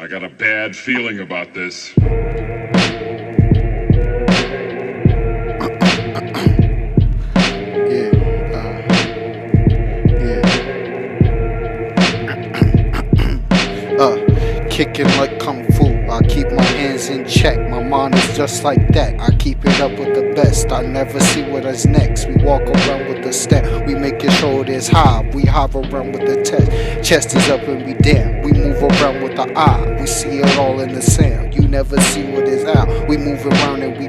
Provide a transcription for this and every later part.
I got a bad feeling about this. Kicking like kung fu, I keep my hands in check. My mind is just like that, I keep it up with the best. I never see what is next. We walk around with the step, we make it show it is high. We hop around with the chest is up and we down. We move around with the eye, we see it all in the sound. You never see what is out. We move around and we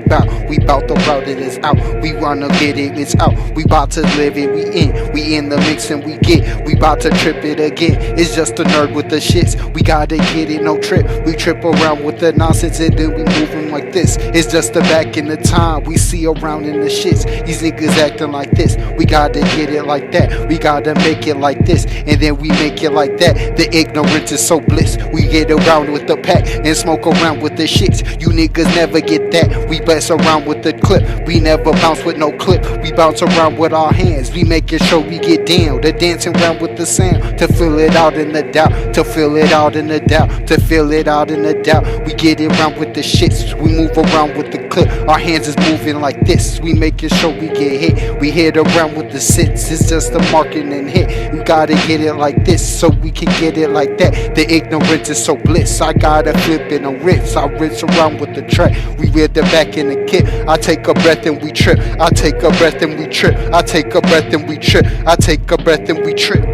bout the route it is out. We wanna get it, it's out. We bout to live it, we in the mix and we get. We bout to trip it again. It's just a nerd with the shits. We gotta get it, no trip. We trip around with the nonsense and then we moving like this. It's just the back in the time we see around in the shits. These niggas acting like this. We gotta get it like that. We gotta make it like this, and then we make it like that. The ignorance is so bliss. We get around with the pack and smoke around with the shits. You niggas never get that. We bless around with the clip. We never bounce with no clip. We bounce around with our hands. We make it sure we get down. The dancing around with the sound. To feel it out in the doubt. To feel it out in the doubt. To feel it out in the doubt. We get it around with the shits. We move around with the clip. Our hands is moving like this. We make it sure we get hit. We hit around with the sits. It's just a marking and hit. We gotta get it like this so we can get it like that. The ignorance is so bliss. I gotta flip in a rinse. I rinse around with the track. We rear the back in the kit. I take a breath and we trip. I take a breath and we trip. I take a breath and we trip. I take a breath and we trip.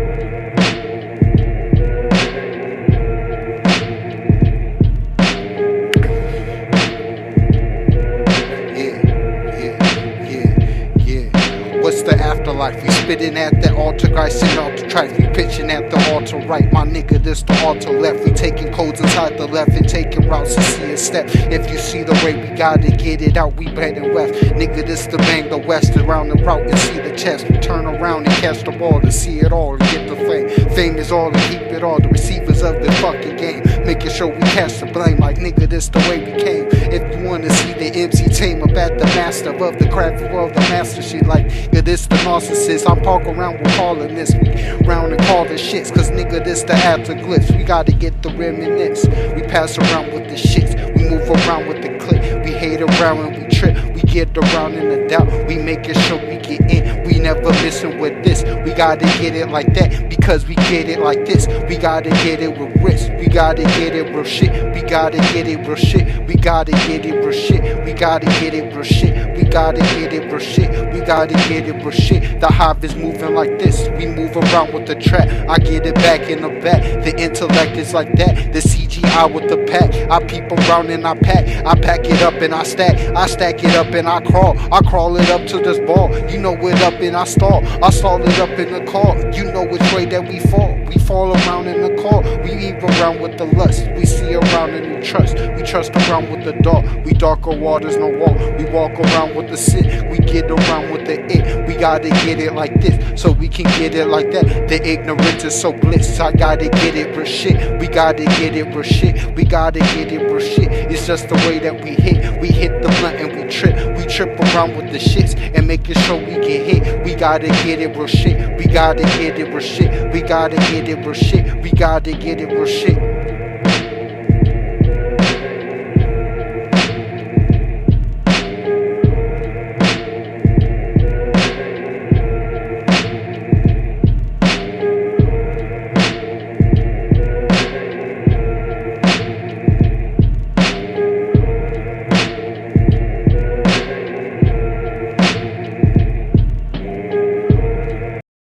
What's the afterlife? We spitting at that altar, guys, sitting out the trife. We pitching at the altar right. My nigga, this the altar left. We taking codes inside the left and taking routes to see a step. If you see the way we gotta get it out, we heading west. Nigga, this the bang the west around the route and see the chest. We turn around and catch the ball to see it all and get the fame. Fame is all and keep it all. The receivers of the fucking game. Making sure we catch the blame like nigga, this the way we came. If you wanna see the MC tame up at the master of the craft world, the master shit like this the narcissist. I'm park around with calling this. We round and call the shits. Cause nigga, this the afterglyphs. We gotta get the reminisce. We pass around with the shits. We move around with the click. We hate around and we trip. We get around in the doubt. We making sure we get in. We never missing with this. We gotta get it like that. Because we get it like this. We gotta get it with risk. We gotta get it real shit. We gotta get it real shit. We gotta get it real shit. We gotta get it real shit. We gotta get it real shit. We gotta get it real shit. The Hive is moving like this. We move around with the trap. I get it back in the back. The intellect is like that. The C.G.I. with the pack. I peep around and I pack. I pack it up and I stack. I stack it up and I crawl. I crawl it up to this ball. You know it up and I stall. I stall it up in the car. You know which way that we fall. We fall around in the car. We leave around with the lust. We see around and we trust. We trust around with the dark. We darker waters no walk. We walk around with the sit. We get around with the it. We gotta get it like this so we can get it like that. The ignorance is so bliss. I gotta get it real shit. We gotta get it real shit. We gotta get it real shit. It's just the way that we hit. We hit the blunt and we trip. We trip around with the shits and making sure we get hit. We gotta get it real shit. We gotta get it real shit. We gotta get it real shit. We gotta get it real shit.